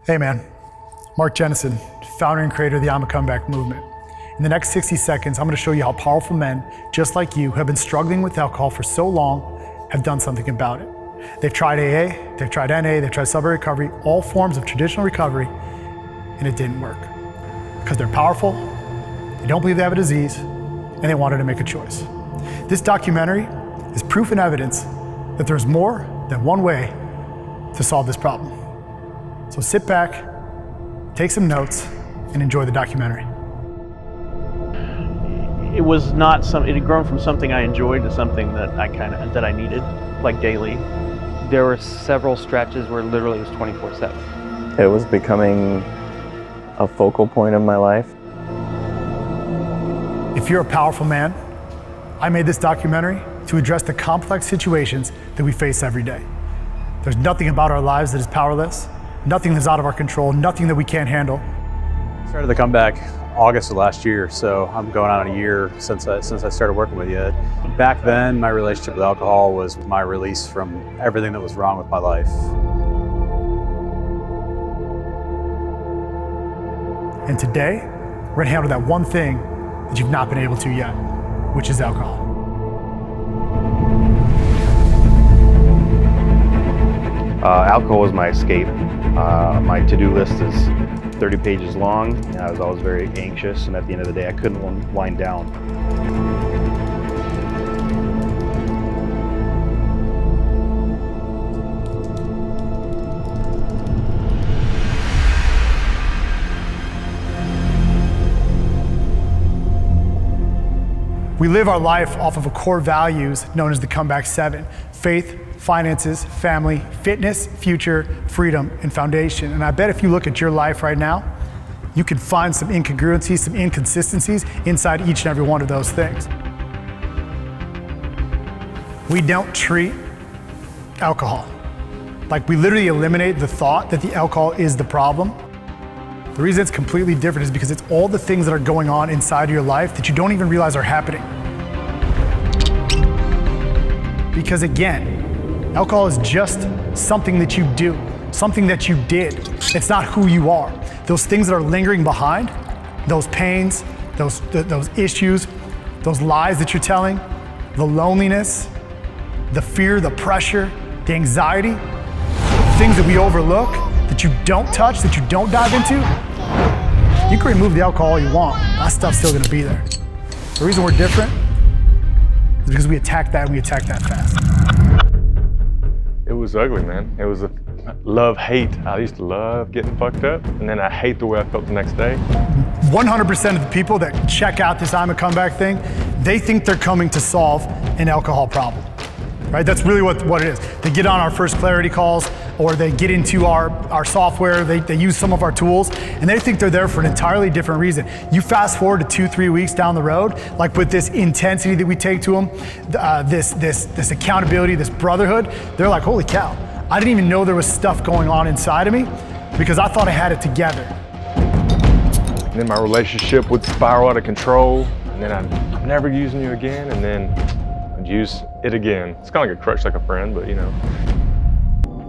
Hey man, Mark Jennison, founder and creator of the Iamacomeback movement. In the next 60 seconds, I'm gonna show you how powerful men, just like you, who have been struggling with alcohol for so long, have done something about it. They've tried AA, they've tried NA, they've tried sober recovery, all forms of traditional recovery, and it didn't work. Because they're powerful, they don't believe they have a disease, and they wanted to make a choice. This documentary is proof and evidence that there's more than one way to solve this problem. So sit back, take some notes, and enjoy the documentary. It was not it had grown from something I enjoyed to something that I needed, like daily. There were several stretches where literally it was 24/7. It was becoming a focal point of my life. If you're a powerful man, I made this documentary to address the complex situations that we face every day. There's nothing about our lives that is powerless, nothing that's out of our control, nothing that we can't handle. I started the comeback August of last year, so I'm going on a year since I started working with you. Back then, my relationship with alcohol was my release from everything that was wrong with my life. And today, we're gonna handle that one thing that you've not been able to yet, which is alcohol. Alcohol was my escape. My to-do list is 30 pages long, and I was always very anxious, and at the end of the day, I couldn't wind down. We live our life off of a core values known as the Comeback 7: faith, finances, family, fitness, future, freedom, and foundation. And I bet if you look at your life right now, you can find some incongruencies, some inconsistencies inside each and every one of those things. We don't treat alcohol. Like, we literally eliminate the thought that the alcohol is the problem. The reason it's completely different is because it's all the things that are going on inside of your life that you don't even realize are happening. Because again, alcohol is just something that you do, something that you did. It's not who you are. Those things that are lingering behind, those pains, those issues, those lies that you're telling, the loneliness, the fear, the pressure, the anxiety, the things that we overlook, that you don't touch, that you don't dive into, you can remove the alcohol all you want. That stuff's still gonna be there. The reason we're different is because we attack that and we attack that fast. It was ugly, man. It was a love-hate. I used to love getting fucked up, and then I hate the way I felt the next day. 100% of the people that check out this Iamacomeback thing, they think they're coming to solve an alcohol problem, right? That's really what it is. They get on our first clarity calls, or they get into our software, they use some of our tools, and they think they're there for an entirely different reason. You fast forward to 2-3 weeks down the road, like with this intensity that we take to them, this accountability, this brotherhood, they're like, holy cow, I didn't even know there was stuff going on inside of me because I thought I had it together. And then my relationship would spiral out of control, and then I'm never using you again, and then I'd use it again. It's kind of like a crutch, like a friend, but you know.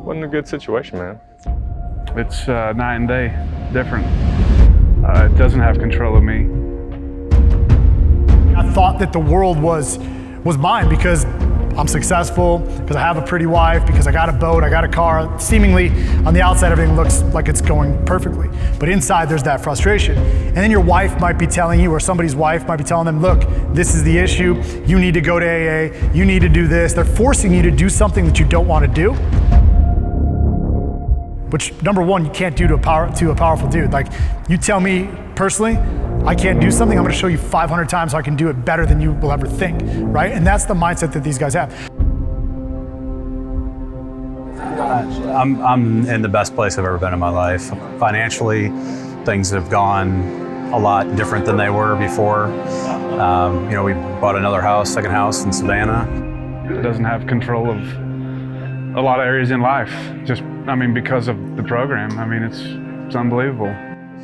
Wasn't a good situation, man. It's night and day, different. It doesn't have control of me. I thought that the world was mine because I'm successful, because I have a pretty wife, because I got a boat, I got a car. Seemingly, on the outside, everything looks like it's going perfectly. But inside, there's that frustration. And then your wife might be telling you, or somebody's wife might be telling them, look, this is the issue. You need to go to AA. You need to do this. They're forcing you to do something that you don't want to do. Which, number one, you can't do to a powerful dude. Like, you tell me personally, I can't do something, I'm gonna show you 500 times how I can do it better than you will ever think, right? And that's the mindset that these guys have. I'm in the best place I've ever been in my life. Financially, things have gone a lot different than they were before. You know, we bought another house, second house in Savannah. It doesn't have control of a lot of areas in life. Just, I mean, because of the program. I mean, it's unbelievable.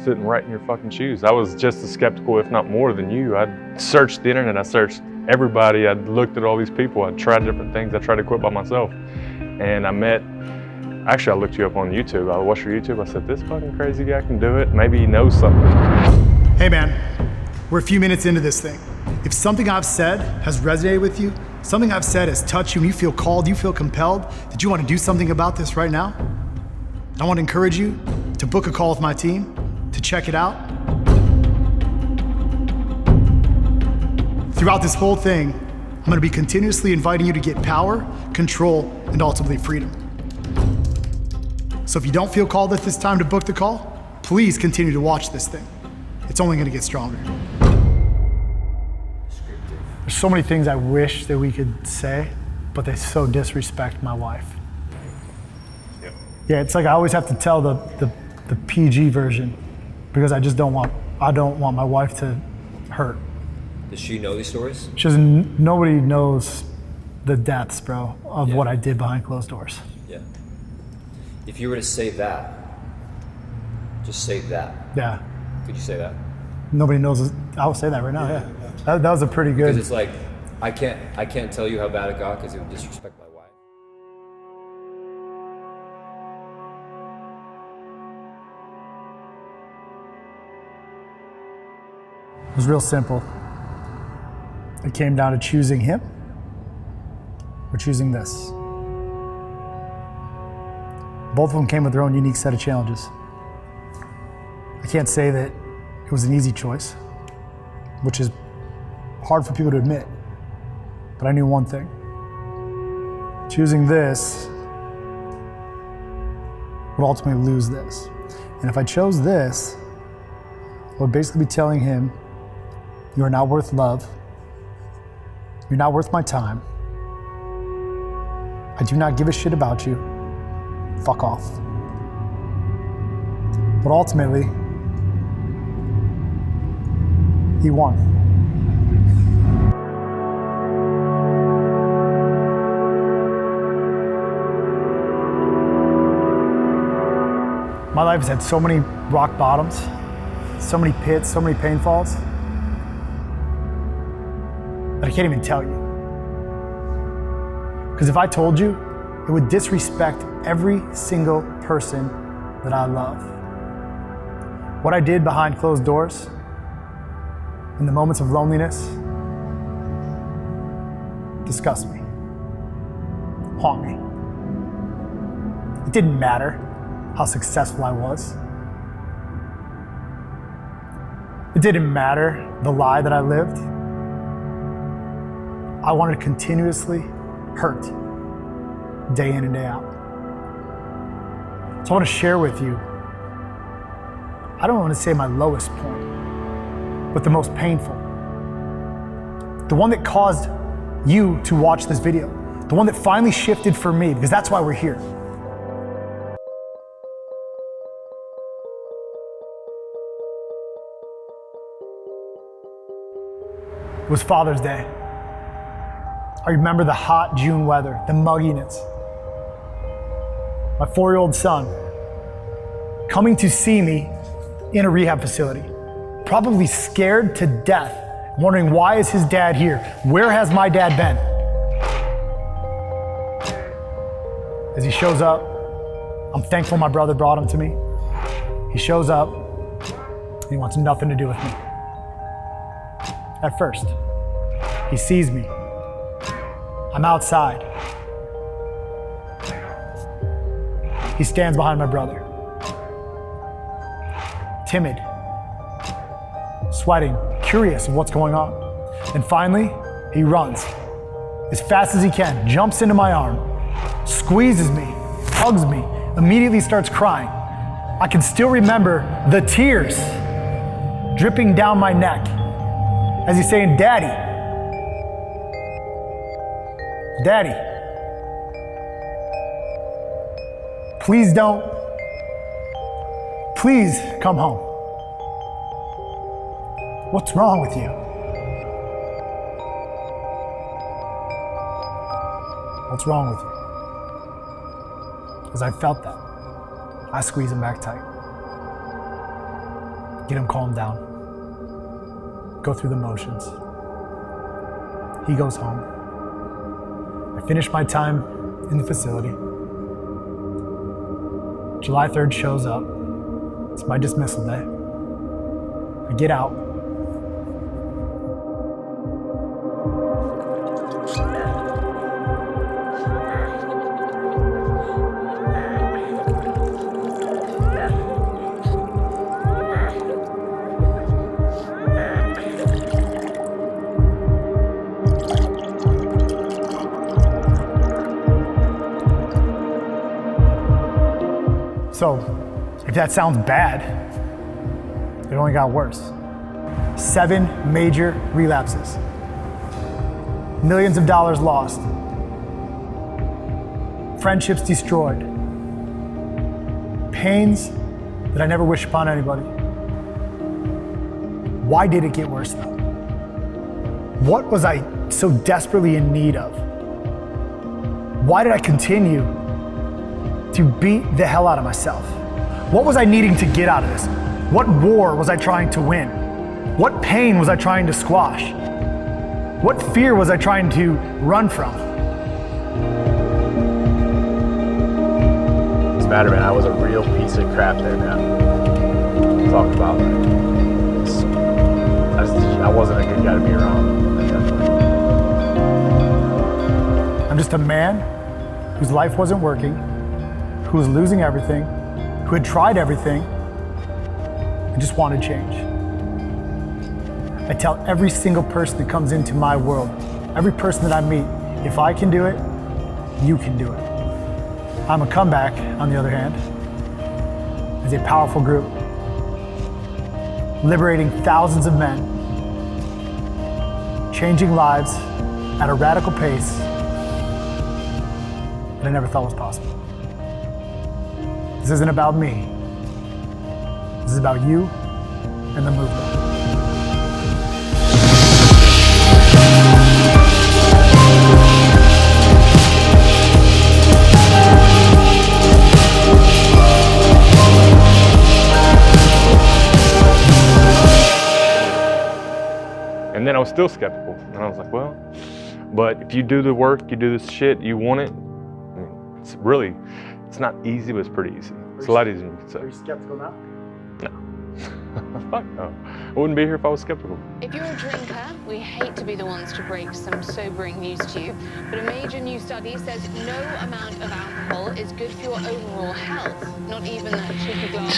Sitting right in your fucking shoes. I was just as skeptical, if not more than you. I'd searched the internet, I searched everybody, I'd looked at all these people, I'd tried different things, I tried to quit by myself. And I met Actually, I looked you up on YouTube. I watched your YouTube. I said, this fucking crazy guy can do it. Maybe he knows something. Hey man, we're a few minutes into this thing. If something I've said has resonated with you, something I've said has touched you and you feel called, you feel compelled, that you want to do something about this right now, I want to encourage you to book a call with my team, to check it out. Throughout this whole thing, I'm going to be continuously inviting you to get power, control, and ultimately freedom. So if you don't feel called at this time to book the call, please continue to watch this thing. It's only going to get stronger. There's so many things I wish that we could say, but they so disrespect my wife. Yeah, it's like I always have to tell the PG version because I don't want my wife to hurt. Does she know these stories? She doesn't, nobody knows the depths, bro, of what I did behind closed doors. Yeah. If you were to say that, just say that. Yeah. Could you say that? Nobody knows. I'll say that right now. Yeah. That was a pretty good. Because it's like I can't tell you how bad it got because it would disrespect my wife. It was real simple. It came down to choosing him or choosing this. Both of them came with their own unique set of challenges. I can't say that it was an easy choice, which is hard for people to admit, but I knew one thing. Choosing this would ultimately lose this. And if I chose this, I would basically be telling him, you are not worth love. You're not worth my time. I do not give a shit about you. Fuck off. But ultimately, he won. My life has had so many rock bottoms, so many pits, so many pain falls, that I can't even tell you. Because if I told you, it would disrespect every single person that I love. What I did behind closed doors, in the moments of loneliness, disgust me, haunt me. It didn't matter how successful I was. It didn't matter the lie that I lived. I wanted to continuously hurt day in and day out. So I want to share with you, I don't want to say my lowest point, but the most painful. The one that caused you to watch this video. The one that finally shifted for me, because that's why we're here. It was Father's Day. I remember the hot June weather, the mugginess. My 4-year-old son coming to see me in a rehab facility, probably scared to death, wondering why is his dad here? Where has my dad been? As he shows up, I'm thankful my brother brought him to me. He shows up, and he wants nothing to do with me. At first, he sees me. I'm outside. He stands behind my brother. Timid, sweating, curious of what's going on. And finally, he runs as fast as he can, jumps into my arm, squeezes me, hugs me, immediately starts crying. I can still remember the tears dripping down my neck as he's saying, "Daddy, Daddy, please come home. What's wrong with you? What's wrong with you?" As I felt that, I squeeze him back tight. Get him calmed down. Go through the motions. He goes home. I finish my time in the facility. July 3rd shows up. It's my dismissal day. I get out. So, if that sounds bad, it only got worse. 7 major relapses. Millions of dollars lost. Friendships destroyed. Pains that I never wish upon anybody. Why did it get worse though? What was I so desperately in need of? Why did I continue to beat the hell out of myself? What was I needing to get out of this? What war was I trying to win? What pain was I trying to squash? What fear was I trying to run from? It's matter, man. I was a real piece of crap there, man. Talk about I wasn't a good guy to be around. Definitely. I'm just a man whose life wasn't working, who was losing everything, who had tried everything, and just wanted change. I tell every single person that comes into my world, every person that I meet, if I can do it, you can do it. Iamacomeback, on the other hand, is a powerful group, liberating thousands of men, changing lives at a radical pace that I never thought was possible. This isn't about me. This is about you and the movement. And then I was still skeptical. And I was like, well, but if you do the work, you do this shit, you want it, I mean, it's not easy, but it's pretty easy. It's a lot easier than you can say. Are you skeptical now? No. Fuck no. I wouldn't be here if I was skeptical. If you're a drinker, we hate to be the ones to break some sobering news to you, but a major new study says no amount of alcohol is good for your overall health, not even that cheeky glass.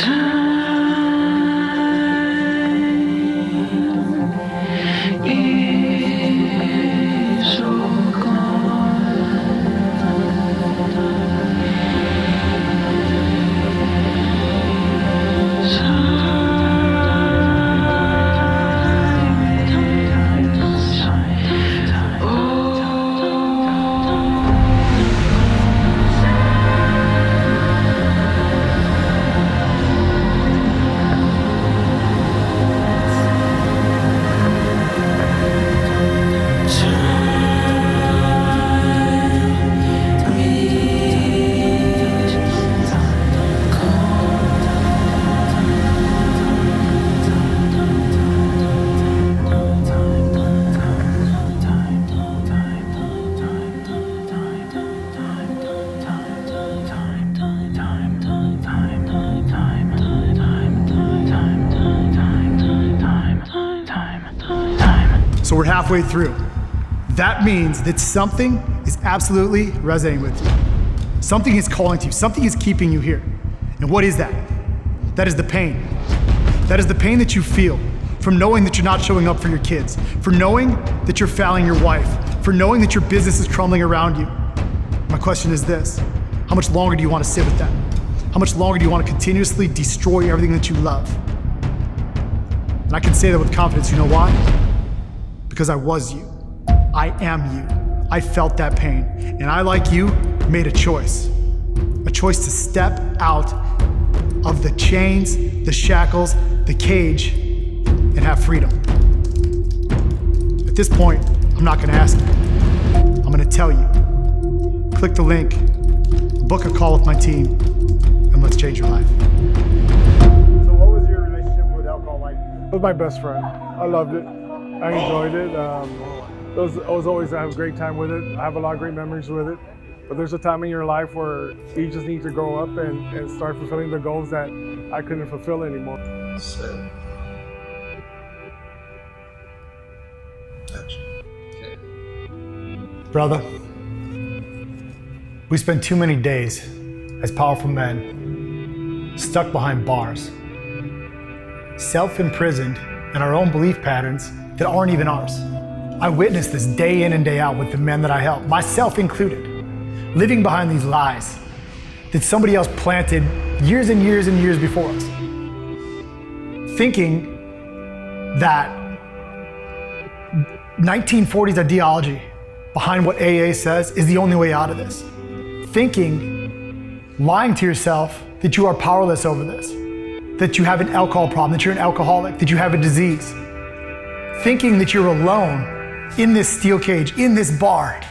So we're halfway through. That means that something is absolutely resonating with you. Something is calling to you. Something is keeping you here. And what is that? That is the pain. That is the pain that you feel from knowing that you're not showing up for your kids, for knowing that you're failing your wife, for knowing that your business is crumbling around you. My question is this: how much longer do you want to sit with that? How much longer do you want to continuously destroy everything that you love? And I can say that with confidence. You know why? Because I was you. I am you. I felt that pain. And I, like you, made a choice. A choice to step out of the chains, the shackles, the cage, and have freedom. At this point, I'm not gonna ask you. I'm gonna tell you. Click the link, book a call with my team, and let's change your life. So what was your relationship with alcohol like? It was my best friend. I loved it. I enjoyed it. I have a great time with it. I have a lot of great memories with it. But there's a time in your life where you just need to grow up and start fulfilling the goals that I couldn't fulfill anymore. Brother, we spend too many days as powerful men stuck behind bars, self-imprisoned in our own belief patterns that aren't even ours. I witness this day in and day out with the men that I help, myself included, living behind these lies that somebody else planted years and years and years before us. Thinking that 1940s ideology behind what AA says is the only way out of this. Thinking, lying to yourself that you are powerless over this, that you have an alcohol problem, that you're an alcoholic, that you have a disease. Thinking that you're alone in this steel cage, in this bar.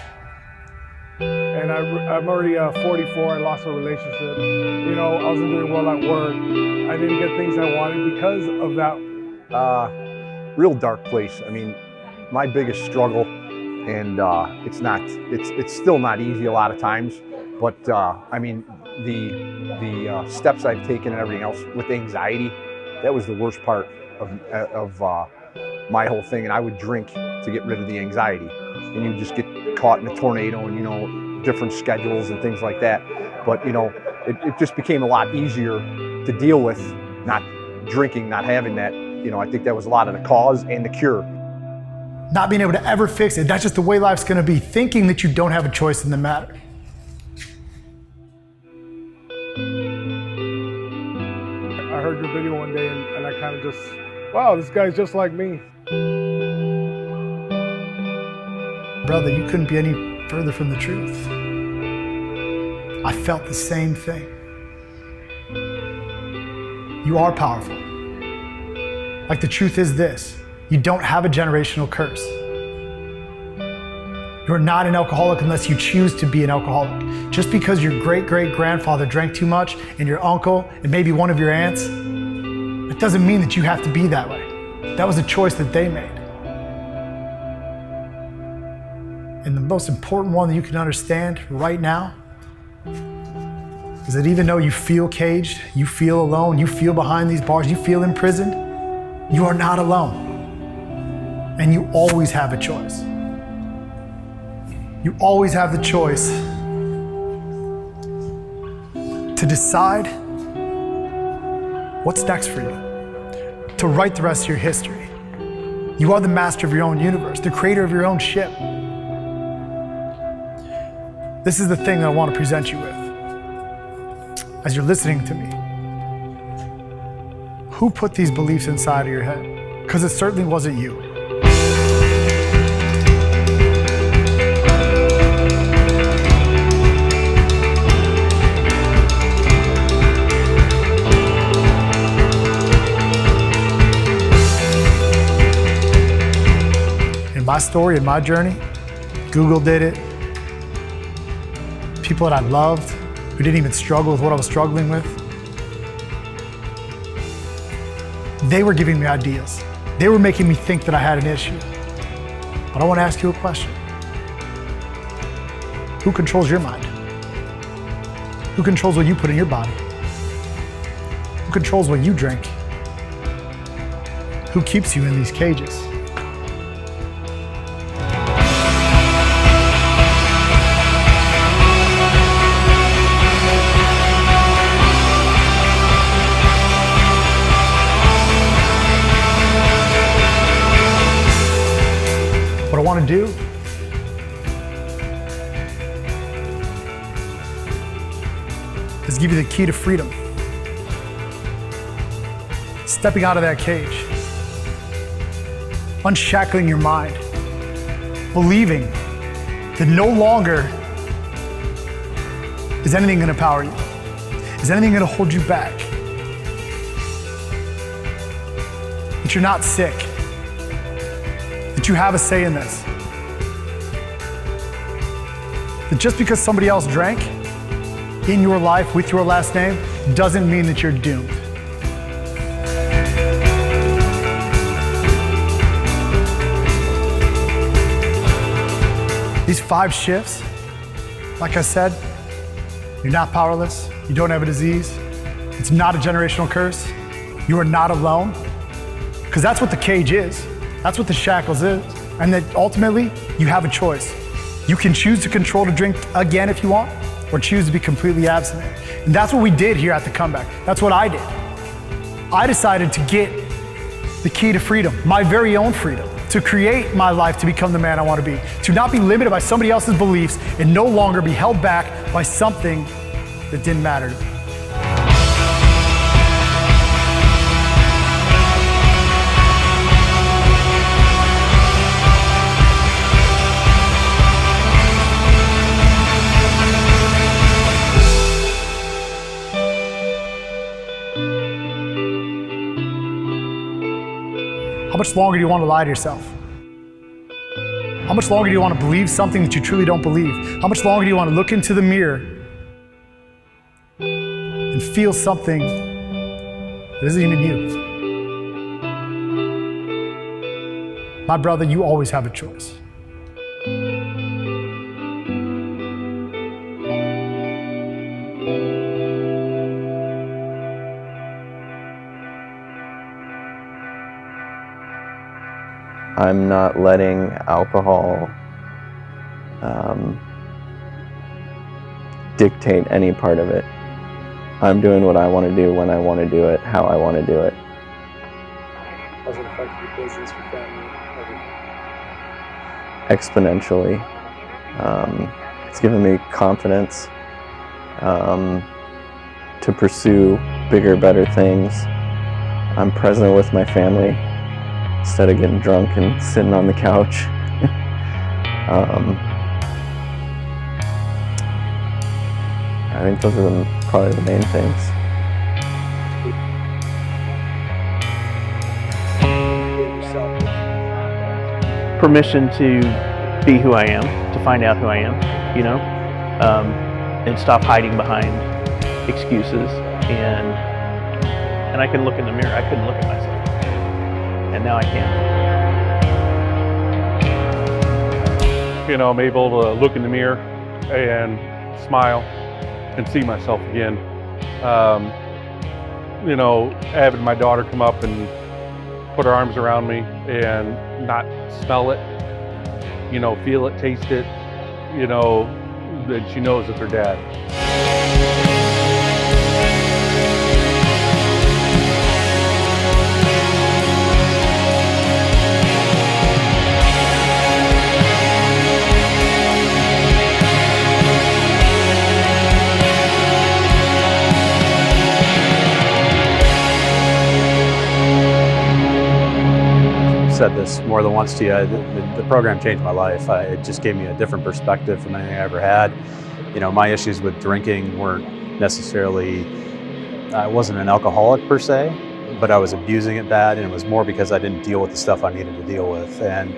And I'm already 44, I lost a relationship. You know, I wasn't doing well at work. I didn't get things I wanted because of that. Real dark place. I mean, my biggest struggle, and it's still not easy a lot of times, but I mean, the steps I've taken and everything else with anxiety, that was the worst part of my whole thing. And I would drink to get rid of the anxiety, and you just get caught in a tornado and, you know, different schedules and things like that. But, you know, it just became a lot easier to deal with not drinking, not having that. You know, I think that was a lot of the cause and the cure. Not being able to ever fix it, that's just the way life's gonna be. Thinking that you don't have a choice in the matter. I heard your video one day and I kind of just, wow, this guy's just like me. Brother, you couldn't be any further from the truth. I felt the same thing. You are powerful. Like, the truth is this: you don't have a generational curse. You're not an alcoholic unless you choose to be an alcoholic. Just because your great-great-grandfather drank too much and your uncle and maybe one of your aunts, it doesn't mean that you have to be that way. That was a choice that they made. And the most important one that you can understand right now is that even though you feel caged, you feel alone, you feel behind these bars, you feel imprisoned, you are not alone. And you always have a choice. You always have the choice to decide what's next for you, to write the rest of your history. You are the master of your own universe, the creator of your own ship. This is the thing that I want to present you with as you're listening to me. Who put these beliefs inside of your head? Because it certainly wasn't you. In my story, in my journey, Google did it. People that I loved, who didn't even struggle with what I was struggling with, they were giving me ideas. They were making me think that I had an issue. But I want to ask you a question. Who controls your mind? Who controls what you put in your body? Who controls what you drink? Who keeps you in these cages? What I want to do is give you the key to freedom. Stepping out of that cage, unshackling your mind, believing that no longer is anything going to power you, is anything going to hold you back, that you're not sick, that you have a say in this. That just because somebody else drank in your life with your last name doesn't mean that you're doomed. These 5 shifts Like I said, you're not powerless. You don't have a disease. It's not a generational curse. You are not alone. Because that's what the cage is. That's what the shackles is. And that ultimately, you have a choice. You can choose to control the drink again if you want, or choose to be completely abstinent. And that's what we did here at the Comeback. That's what I did. I decided to get the key to freedom, my very own freedom, to create my life to become the man I want to be, to not be limited by somebody else's beliefs and no longer be held back by something that didn't matter to me. How much longer do you want to lie to yourself? How much longer do you want to believe something that you truly don't believe? How much longer do you want to look into the mirror and feel something that isn't even you? My brother, you always have a choice. I'm not letting alcohol dictate any part of it. I'm doing what I want to do when I want to do it, how I want to do it. How's it affect your business, your family, everything? Exponentially. It's given me confidence to pursue bigger, better things. I'm present with my family instead of getting drunk and sitting on the couch. I think those are probably the main things. Permission to be who I am, to find out who I am, you know, and stop hiding behind excuses. And I can look in the mirror. I couldn't look at myself, and now I can. You know, I'm able to look in the mirror and smile and see myself again. You know, having my daughter come up and put her arms around me and not smell it, you know, feel it, taste it, you know, that she knows it's her dad. Said this more than once to you. The program changed my life. It just gave me a different perspective from anything I ever had. You know, my issues with drinking weren't necessarily, I wasn't an alcoholic per se, but I was abusing it bad, and it was more because I didn't deal with the stuff I needed to deal with. And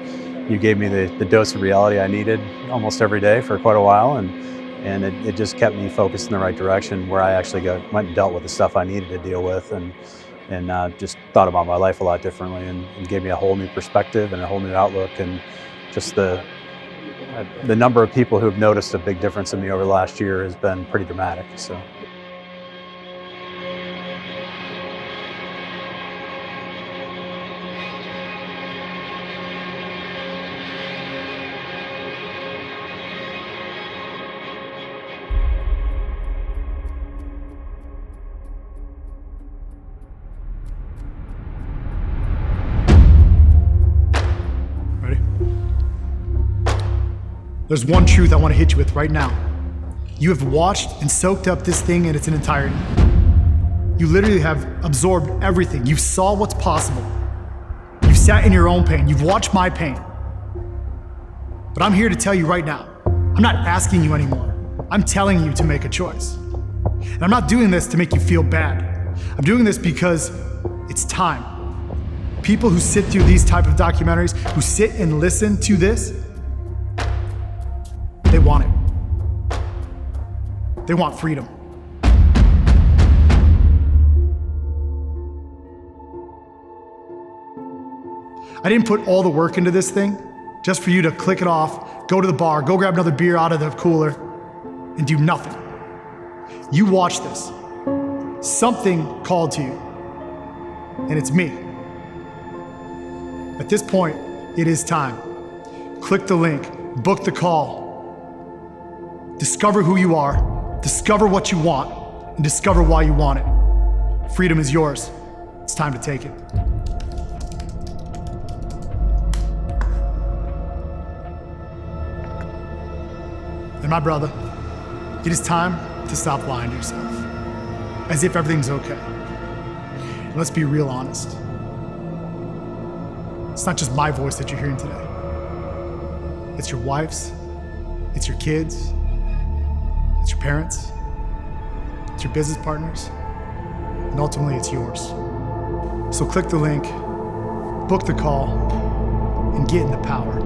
you gave me the dose of reality I needed almost every day for quite a while, and it just kept me focused in the right direction, where I actually went and dealt with the stuff I needed to deal with, and just thought about my life a lot differently, and gave me a whole new perspective and a whole new outlook, and just the number of people who have noticed a big difference in me over the last year has been pretty dramatic. So. There's one truth I want to hit you with right now. You have watched and soaked up this thing in its entirety. You literally have absorbed everything. You saw what's possible. You've sat in your own pain. You've watched my pain. But I'm here to tell you right now, I'm not asking you anymore. I'm telling you to make a choice. And I'm not doing this to make you feel bad. I'm doing this because it's time. People who sit through these type of documentaries, who sit and listen to this, they want it. They want freedom. I didn't put all the work into this thing just for you to click it off, go to the bar, go grab another beer out of the cooler, and do nothing. You watch this. Something called to you, and it's me. At this point, it is time. Click the link, book the call. Discover who you are, discover what you want, and discover why you want it. Freedom is yours. It's time to take it. And my brother, it is time to stop lying to yourself, as if everything's okay. And let's be real honest. It's not just my voice that you're hearing today. It's your wife's, it's your kids', it's your parents', it's your business partners', and ultimately it's yours. So click the link, book the call, and get in the power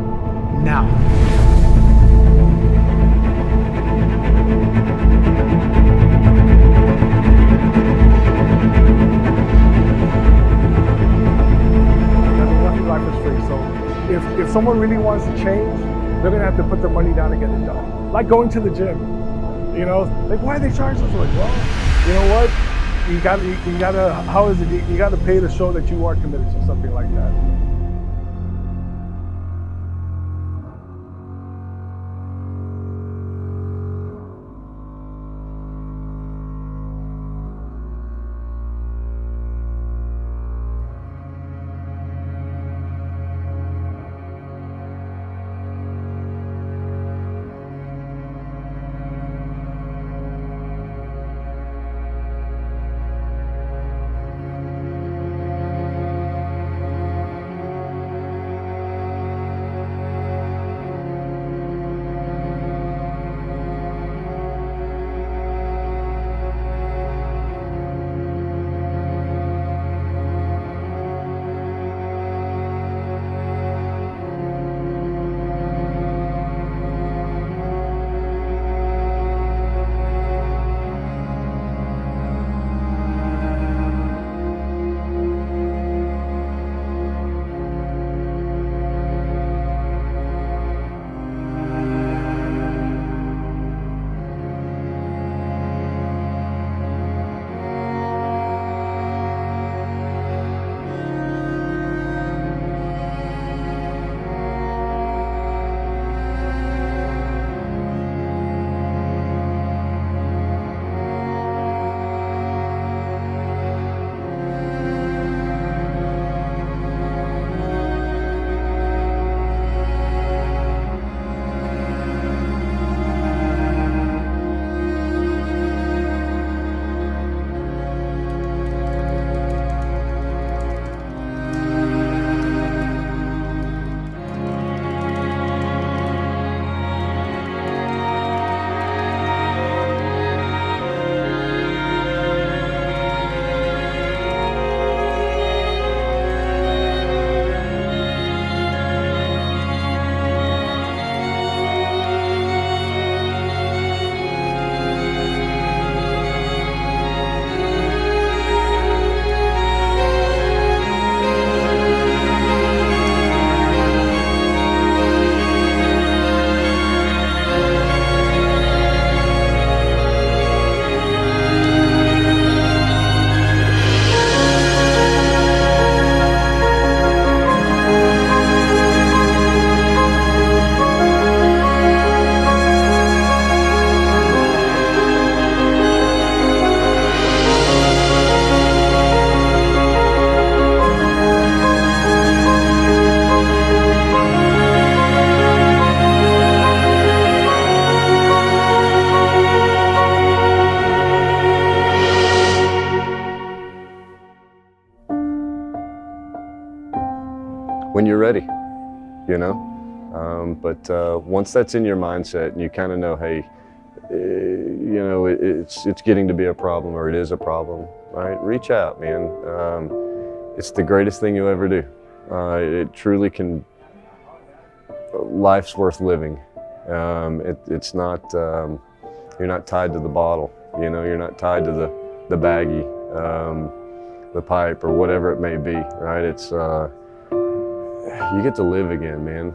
now. Life is free, so if someone really wants to change, they're gonna have to put their money down and get it done. Like going to the gym, you know, like why are they charging us? Like, well, you know what? You gotta, how is it? You gotta pay to show that you are committed to something like that. when you're ready, you know? But once that's in your mindset and you kind of know, hey, you know, it's getting to be a problem, or it is a problem, right? Reach out, man. It's the greatest thing you'll ever do. It truly can, life's worth living. It's not, you're not tied to the bottle, you know, you're not tied to the baggie, the pipe, or whatever it may be, right? It's, you get to live again, man.